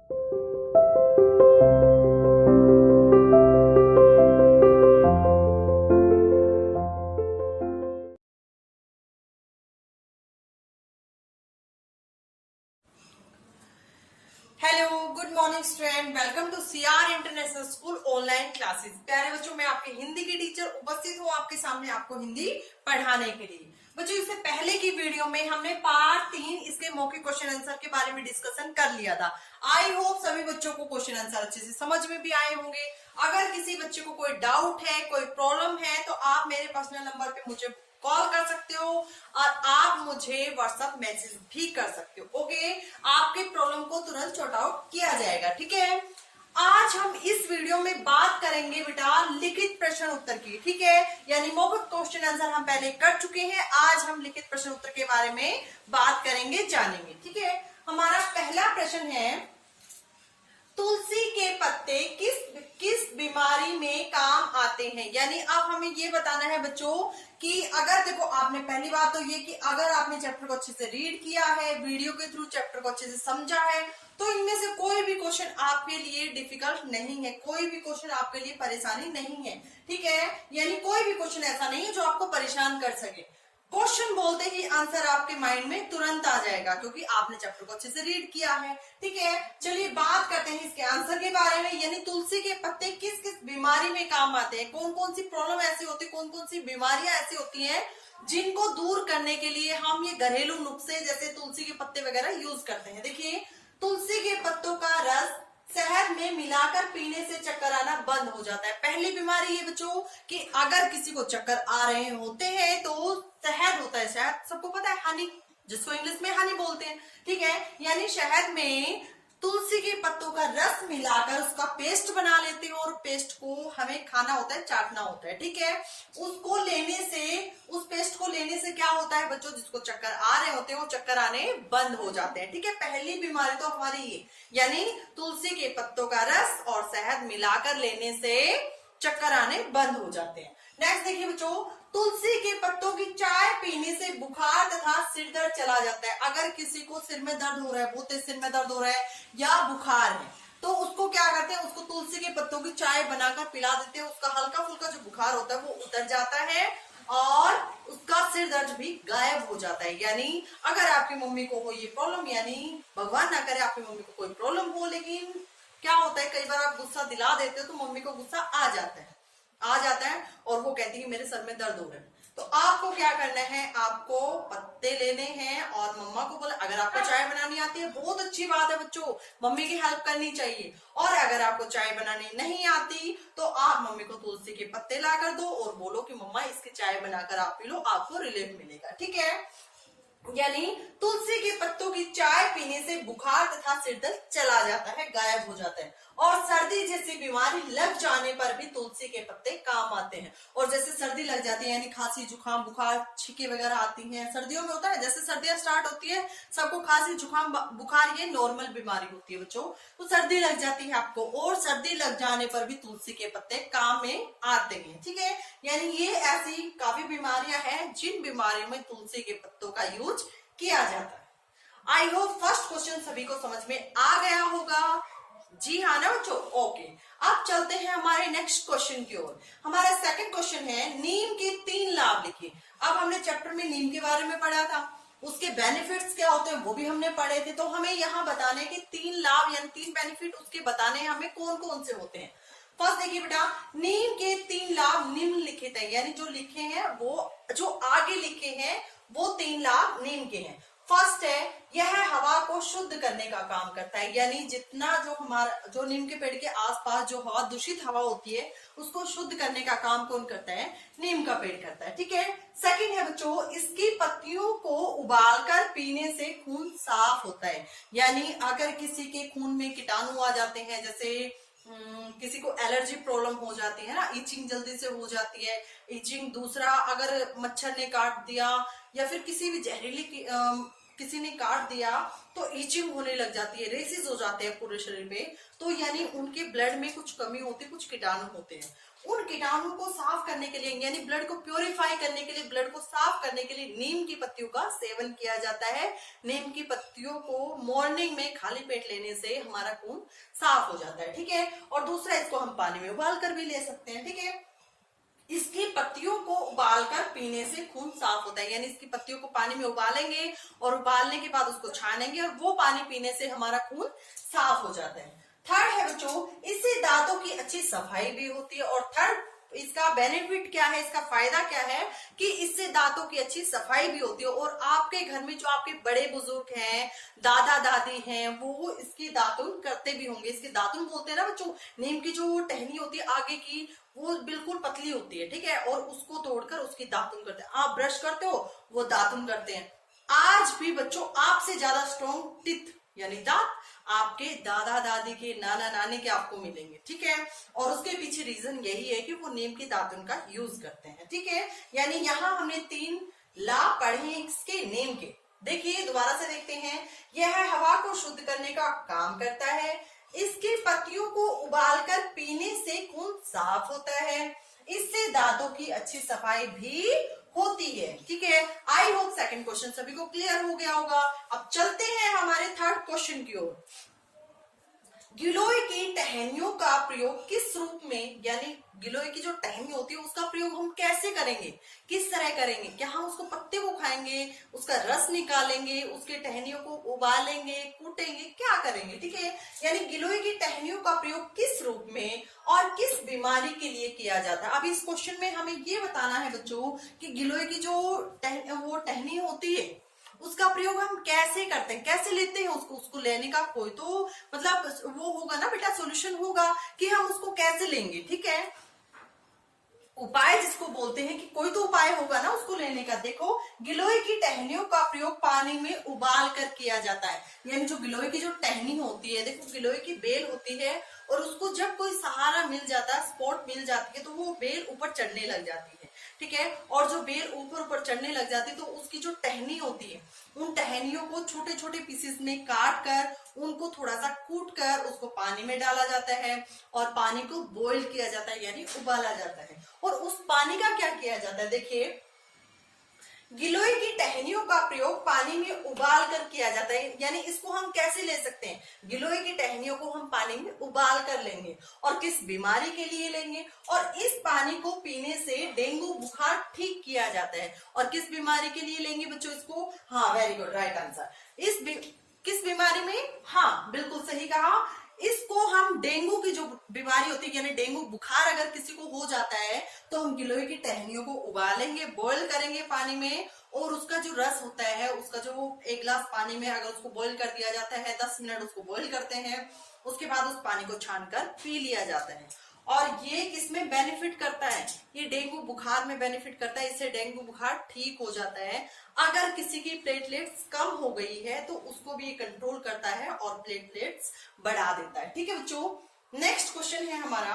Hello, good morning student, welcome to CR international school online classes. प्यारे बच्चों, मैं आपके हिंदी की टीचर उपस्थित हूँ आपके सामने आपको हिंदी पढ़ाने के लिए। बच्चों, इससे पहले की वीडियो में हमने पार्ट 3 इसके मौखिक क्वेश्चन आंसर के बारे में डिस्कशन कर लिया था। आई होप सभी बच्चों को क्वेश्चन आंसर अच्छे से समझ में भी आए होंगे। अगर किसी बच्चे को कोई डाउट है, कोई प्रॉब्लम है, तो आप मेरे पर्सनल नंबर पे मुझे कॉल कर सकते हो और आप मुझे व्हाट्सएप मैसेज भी कर सकते हो। ओके, आपके प्रॉब्लम को तुरंत सॉर्ट आउट किया जाएगा। ठीक है, आज हम इस वीडियो में बात करेंगे बेटा लिखित प्रश्न उत्तर की। ठीक है, यानी मौखिक क्वेश्चन आंसर हम पहले कर चुके हैं, आज हम लिखित प्रश्न उत्तर के बारे में बात करेंगे, जानेंगे। ठीक है, हमारा पहला प्रश्न है, तुलसी के पत्ते किस बीमारी में काम आते हैं। यानी अब हमें ये बताना है बच्चों कि अगर देखो, आपने पहली बात तो ये कि अगर आपने चैप्टर को अच्छे से रीड किया है, वीडियो के थ्रू चैप्टर को अच्छे से समझा है, तो इनमें से कोई भी क्वेश्चन आपके लिए डिफिकल्ट नहीं है, कोई भी क्वेश्चन आपके लिए परेशानी नहीं है। ठीक है, यानी कोई भी क्वेश्चन ऐसा नहीं है जो आपको परेशान कर सके। क्वेश्चन बोलते ही आंसर आपके माइंड में तुरंत आ जाएगा, क्योंकि आपने चैप्टर को अच्छे से रीड किया है। ठीक है, चलिए बात करते हैं इसके आंसर के बारे में। यानी तुलसी के पत्ते किस किस बीमारी में काम आते हैं, कौन कौन सी प्रॉब्लम ऐसी होती है, कौन कौन सी बीमारियां ऐसी होती हैं जिनको दूर करने के लिए हम ये घरेलू नुस्खे जैसे तुलसी के पत्ते वगैरह यूज करते हैं। देखिए, तुलसी के पत्तों का रस शहद में मिलाकर पीने से चक्कर आना बंद हो जाता है। पहली बीमारी ये बच्चों कि अगर किसी को चक्कर आ रहे होते हैं तो शहद होता है, शहद सबको पता है, हनी, जिसको इंग्लिश में हनी बोलते हैं। ठीक है, यानी शहद में तुलसी के पत्तों का रस मिलाकर उसका पेस्ट बना लेते हैं और पेस्ट को हमें खाना होता है, चाटना होता है। ठीक है, उसको लेने से, उस पेस्ट को लेने से क्या होता है बच्चों, जिसको चक्कर आ रहे होते हैं वो चक्कर आने बंद हो जाते हैं। ठीक है, पहली बीमारी तो हमारी ये, यानी तुलसी के पत्तों का रस और शहद मिलाकर लेने से चक्कर आने बंद हो जाते हैं। नेक्स्ट देखिए बच्चों, तुलसी के पत्तों की चाय पीने से बुखार तथा सिर दर्द चला जाता है। अगर किसी को सिर में दर्द हो रहा है, बहुत तेज सिर में दर्द हो रहा है या बुखार है, तो उसको क्या करते हैं, उसको तुलसी के पत्तों की चाय बनाकर पिला देते हैं। उसका हल्का फुल्का जो बुखार होता है वो उतर जाता है और उसका सिर दर्द भी गायब हो जाता है। यानी अगर आपकी मम्मी को हो ये प्रॉब्लम, यानी भगवान ना करे आपकी मम्मी को कोई प्रॉब्लम हो, लेकिन क्या होता है कई बार आप गुस्सा दिला देते हो तो मम्मी को गुस्सा आ जाता है और वो कहती है मेरे सर में दर्द हो रहा है, तो आपको क्या करना है, आपको पत्ते लेने हैं और मम्मा को बोला, अगर आपको चाय बनानी आती है बहुत अच्छी बात है बच्चों, मम्मी की हेल्प करनी चाहिए। और अगर आपको चाय बनानी नहीं आती तो आप मम्मी को तुलसी के पत्ते ला कर दो और बोलो कि मम्मा इसकी चाय बनाकर आप पी लो, आपको रिलीफ मिलेगा। ठीक है, यानी तुलसी के पत्तों की चाय पीने से बुखार तथा सिर दर्द चला जाता है, गायब हो जाता है। और सर्दी जैसी बीमारी लग जाने पर भी तुलसी के पत्ते काम आते हैं। और जैसे सर्दी लग जाती है, यानी खांसी जुकाम बुखार छींके वगैरह आती हैं, सर्दियों में होता है, जैसे सर्दियां स्टार्ट होती है सबको खांसी जुकाम बुखार, ये नॉर्मल बीमारी होती है बच्चों। तो सर्दी लग जाती है आपको, और सर्दी लग जाने पर भी तुलसी के पत्ते काम में आते हैं। ठीक है, यानी ये ऐसी काफी बीमारियां हैं जिन बीमारियों में तुलसी के पत्तों का यूज किया जाता है। आई होप फर्स्ट क्वेश्चन सभी को समझ में आ गया होगा। जी हाँ ना बच्चों, ओके। अब चलते हैं हमारे नेक्स्ट क्वेश्चन की ओर। हमारा सेकंड क्वेश्चन है, नीम के 3 लाभ लिखिए। अब हमने चैप्टर में नीम के बारे में पढ़ा था, उसके बेनिफिट्स क्या होते हैं वो भी हमने पढ़े थे, तो हमें यहाँ बताने कि 3 लाभ यानी 3 बेनिफिट उसके बताने हमें कौन कौन से होते हैं। फर्स्ट देखिए बेटा, नीम के 3 लाभ निम्नलिखित है, यानी जो लिखे हैं वो, जो आगे लिखे हैं वो 3 लाभ नीम के हैं। फर्स्ट है, यह हवा को शुद्ध करने का काम करता है, यानी जितना जो हमारा जो नीम के पेड़ के आसपास जो हवा दूषित हवा होती है उसको शुद्ध करने का काम कौन करता है, नीम का पेड़ करता है। ठीक है, सेकंड है बच्चों, इसकी पत्तियों को उबालकर पीने से खून साफ होता है। यानी अगर किसी के खून में कीटाणु आ जाते हैं, जैसे किसी को एलर्जी प्रॉब्लम हो जाती है ना, इचिंग जल्दी से हो जाती है, इचिंग, दूसरा अगर मच्छर ने काट दिया या फिर किसी भी जहरीली किसी ने काट दिया तो ईचिंग होने लग जाती है, रेसिस हो जाते हैं पूरे शरीर पे, तो यानी उनके ब्लड में कुछ कमी होती है, कुछ कीटाणु होते हैं। उन कीटाणु को साफ करने के लिए यानी ब्लड को प्योरीफाई करने के लिए, ब्लड को साफ करने के लिए नीम की पत्तियों का सेवन किया जाता है। नीम की पत्तियों को मॉर्निंग में खाली पेट लेने से हमारा खून साफ हो जाता है, ठीक है। और दूसरा, इसको हम पानी में उबाल कर भी ले सकते हैं, ठीक है। इसकी पत्तियों को उबालकर पीने से खून साफ होता है, यानी इसकी पत्तियों को पानी में उबालेंगे और उबालने के बाद उसको छानेंगे और वो पानी पीने से हमारा खून साफ हो जाता है। थर्ड है बच्चों, इससे दांतों की अच्छी सफाई भी होती है। और थर्ड, इसका बेनिफिट क्या है, इसका फायदा क्या है कि इससे दांतों की अच्छी सफाई भी होती है। और आपके घर में जो आपके बड़े बुजुर्ग हैं, दादा दादी हैं, वो इसकी दातुन करते भी होंगे। इसकी दातुन बोलते हैं ना बच्चों, नीम की जो टहनी होती है आगे की, वो बिल्कुल पतली होती है, ठीक है, और उसको तोड़कर उसकी दातुन करते हैं। आप ब्रश करते हो, वो दातुन करते हैं। आज भी बच्चों आपसे ज्यादा स्ट्रॉन्ग टीथ यानी दांत आपके दादा दादी के, नाना नानी के आपको मिलेंगे, ठीक है। और उसके पीछे रीजन यही है कि वो नीम की दातुन का यूज करते हैं, ठीक है। यानी यहाँ हमने 3 लाभ पढ़े इसके नीम के। देखिए दोबारा से देखते हैं। यह हवा को शुद्ध करने का काम करता है। इसकी पत्तियों को उबालकर पीने से खून साफ होता है। इससे दांतों की अच्छी सफाई भी होती है, ठीक है। आई होप सेकंड क्वेश्चन सभी को क्लियर हो गया होगा। अब चलते हैं हमारे थर्ड क्वेश्चन की ओर। गिलोय की टहनियों का प्रयोग किस रूप में, यानी गिलोय की जो टहनी होती है उसका प्रयोग हम कैसे करेंगे, किस तरह करेंगे? क्या हम उसको पत्ते को खाएंगे, उसका रस निकालेंगे, उसके टहनियों को उबालेंगे, कूटेंगे, क्या करेंगे, ठीक है। यानी गिलोय की टहनियों का प्रयोग किस रूप में और किस बीमारी के लिए किया जाता है। अब इस क्वेश्चन में हमें ये बताना है बच्चों कि गिलोय की जो वो टहनी होती है उसका प्रयोग हम कैसे करते हैं, कैसे लेते हैं उसको लेने का कोई तो मतलब वो होगा ना बेटा, सॉल्यूशन होगा कि हम उसको कैसे लेंगे, ठीक है। उपाय जिसको बोलते हैं कि कोई तो उपाय होगा ना उसको लेने का। देखो, गिलोय की टहनियों का प्रयोग पानी में उबाल कर किया जाता है। यानी जो गिलोय की जो टहनी होती है, देखो गिलोय की बेल होती है और उसको जब कोई सहारा मिल जाता है, सपोर्ट मिल जाती है, तो वो बेल ऊपर चढ़ने लग जाती है, ठीक है। और जो बेल ऊपर चढ़ने लग जाती है तो उसकी जो टहनी होती है, उन टहनियों को छोटे छोटे पीसेस में काट कर उनको थोड़ा सा कूट कर उसको पानी में डाला जाता है और पानी को बॉईल किया जाता है, यानी उबाला जाता है। और उस पानी का क्या किया जाता है, देखिए, गिलोय की टहनियों का प्रयोग पानी में उबाल कर किया जाता है। यानी इसको हम कैसे ले सकते हैं, गिलोय की टहनियों को हम पानी में उबाल कर लेंगे और किस बीमारी के लिए लेंगे, और इस पानी को पीने से डेंगू बुखार ठीक किया जाता है। और किस बीमारी के लिए लेंगे बच्चों इसको, हाँ वेरी गुड, राइट आंसर। किस बीमारी में, हाँ बिल्कुल सही कहा, इसको हम डेंगू की जो बीमारी होती है यानी डेंगू बुखार अगर किसी को हो जाता है तो हम गिलोय की टहनियों को उबालेंगे, बॉईल करेंगे पानी में, और उसका जो रस होता है, उसका जो 1 गिलास पानी में अगर उसको बॉईल कर दिया जाता है, 10 मिनट उसको बॉईल करते हैं, उसके बाद उस पानी को छानकर पी लिया जाता है। और ये किसमें बेनिफिट करता है, ये डेंगू बुखार में बेनिफिट करता है। इससे डेंगू बुखार ठीक हो जाता है। अगर किसी की प्लेटलेट्स कम हो गई है तो उसको भी ये कंट्रोल करता है और प्लेटलेट्स बढ़ा देता है, ठीक है बच्चों। नेक्स्ट क्वेश्चन है हमारा,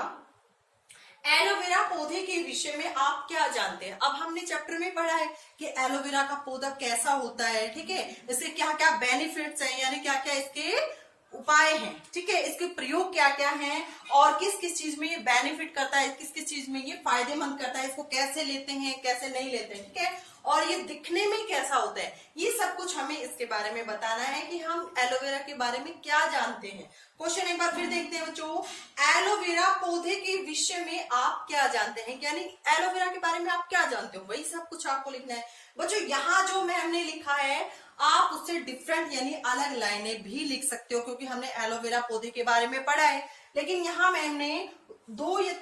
एलोवेरा पौधे के विषय में आप क्या जानते हैं। अब हमने चैप्टर में पढ़ा है कि एलोवेरा का पौधा कैसा होता है, ठीक है, इसके क्या क्या बेनिफिट्स हैं, यानी क्या क्या इसके उपाय हैं, ठीक है, इसके प्रयोग क्या क्या हैं और किस किस चीज में ये बेनिफिट करता है, किस किस चीज में ये फायदेमंद करता है, इसको कैसे लेते हैं कैसे नहीं लेते हैं, ठीक है, और ये दिखने में कैसा होता है, ये सब कुछ हमें इसके बारे में बताना है कि हम एलोवेरा के बारे में क्या जानते हैं। क्वेश्चन एक बार फिर देखते हैं बच्चों, एलोवेरा पौधे के विषय में आप क्या जानते हैं, यानी एलोवेरा के बारे में आप क्या जानते हो, वही सब कुछ आपको लिखना है बच्चों। यहाँ जो मैम ने लिखा है आप उससे डिफरेंट यानी अलग लाइनें भी लिख सकते हो, क्योंकि हमने एलोवेरा पौधे के बारे में पढ़ा है। लेकिन यहाँ मैम ने 2 या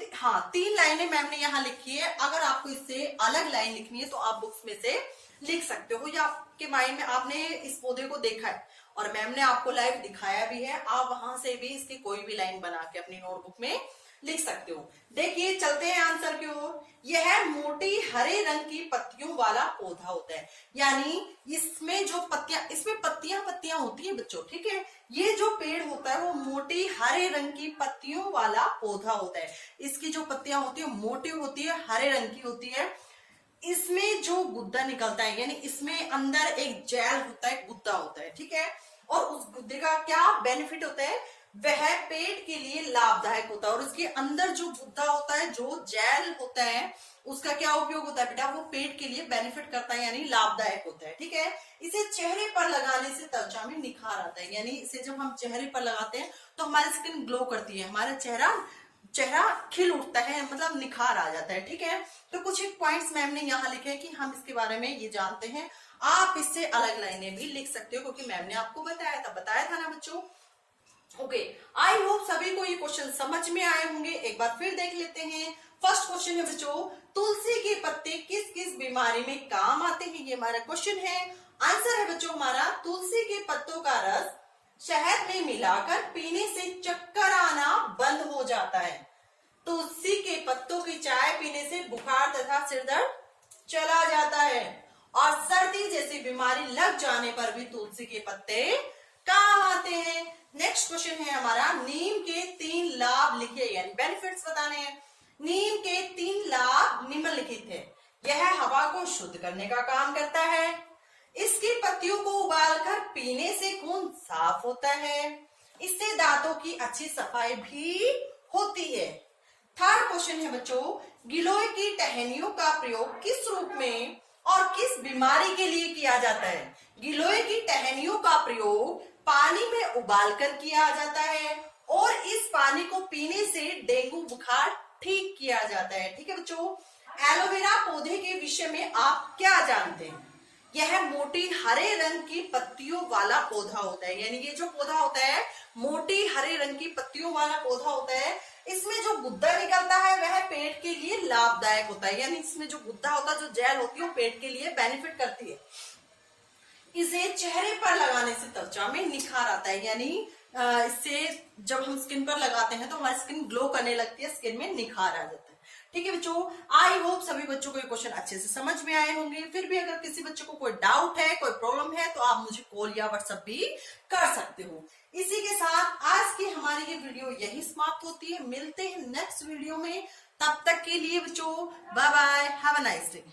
3 लाइनें मैम ने यहाँ लिखी है। अगर आपको इससे अलग लाइन लिखनी है तो आप बुक्स में से लिख सकते हो, या आपके माइंड में आपने इस पौधे को देखा है और मैम ने आपको लाइव दिखाया भी है, आप वहां से भी इसकी कोई भी लाइन बना के अपनी नोटबुक में लिख सकते हो। देखिए चलते हैं आंसर की ओर। यह मोटी हरे रंग की पत्तियों वाला पौधा होता है, यानी इसमें जो पत्तियां, इसमें पत्तियां होती है बच्चों, ठीक है। ये जो पेड़ होता है वो मोटी हरे रंग की पत्तियों वाला पौधा होता है। इसकी जो पत्तियां होती है मोटी होती है, हरे रंग की होती है। इसमें जो गुद्दा निकलता है, यानी इसमें अंदर एक जेल होता है, गुद्दा होता है, ठीक है। और उस गुद्दे का क्या बेनिफिट होता है, वह पेट के लिए लाभदायक होता है। और उसके अंदर जो गुद्दा होता है, जो जेल होता है, उसका क्या उपयोग होता है बेटा, वो पेट के लिए बेनिफिट करता है, यानी लाभदायक होता है, ठीक है। इसे चेहरे पर लगाने से त्वचा में निखार आता है, यानी इसे जब हम चेहरे पर लगाते हैं तो हमारी स्किन ग्लो करती है, हमारा चेहरा खिल उठता है, मतलब निखार आ जाता है, ठीक है। तो कुछ एक पॉइंट्स मैम ने यहाँ लिखे हैं कि हम इसके बारे में ये जानते हैं। आप इससे अलग लाइनें भी लिख सकते हो, क्योंकि मैम ने आपको बताया था ना बच्चों। ओके, आई होप सभी को ये क्वेश्चन समझ में आए होंगे। एक बार फिर देख लेते हैं। फर्स्ट क्वेश्चन है बच्चों, तुलसी के पत्ते किस किस बीमारी में काम आते हैं, ये हमारा क्वेश्चन है। आंसर है बच्चों हमारा, तुलसी के पत्तों का रस शहद में मिलाकर पीने से चक्कर आना बंद हो जाता है। तुलसी के पत्तों की चाय पीने से बुखार तथा सिर दर्द चला जाता है। और सर्दी जैसी बीमारी लग जाने पर भी तुलसी के पत्ते काम आते हैं। नेक्स्ट क्वेश्चन है हमारा, नीम के 3 लाभ लिखिए, यानी बेनिफिट्स बताने हैं। नीम के 3 लाभ निम्नलिखित है। यह हवा को शुद्ध करने का काम करता है, इसकी पत्तियों को उबालकर पीने से खून साफ होता है, इससे दांतों की अच्छी सफाई भी होती है। थर्ड क्वेश्चन है बच्चों, गिलोय की टहनियों का प्रयोग किस रूप में और किस बीमारी के लिए किया जाता है। गिलोय की टहनियों का प्रयोग पानी में उबालकर किया जाता है और इस पानी को पीने से डेंगू बुखार ठीक किया जाता है, ठीक है बच्चों। एलोवेरा पौधे के विषय में आप क्या जानते हैं। यह मोटी हरे रंग की पत्तियों वाला पौधा होता है, यानी ये जो पौधा होता है मोटी हरे रंग की पत्तियों वाला पौधा होता है। इसमें जो गुद्दा निकलता है वह पेट के लिए लाभदायक होता है, यानी इसमें जो गुद्दा होता है, जो जेल होती है, वो पेट के लिए बेनिफिट करती है। इसे चेहरे पर लगाने से त्वचा में निखार आता है, यानी इससे जब हम स्किन पर लगाते हैं तो हमारी स्किन ग्लो करने लगती है, स्किन में निखार आ जाता है, ठीक है बच्चों। आई होप सभी बच्चों को ये क्वेश्चन अच्छे से समझ में आए होंगे। फिर भी अगर किसी बच्चे को कोई डाउट है, कोई प्रॉब्लम है, तो आप मुझे कॉल या व्हाट्सएप भी कर सकते हो। इसी के साथ आज की हमारी ये वीडियो यही समाप्त होती है। मिलते हैं नेक्स्ट वीडियो में, तब तक के लिए बच्चों bye bye, have a nice day.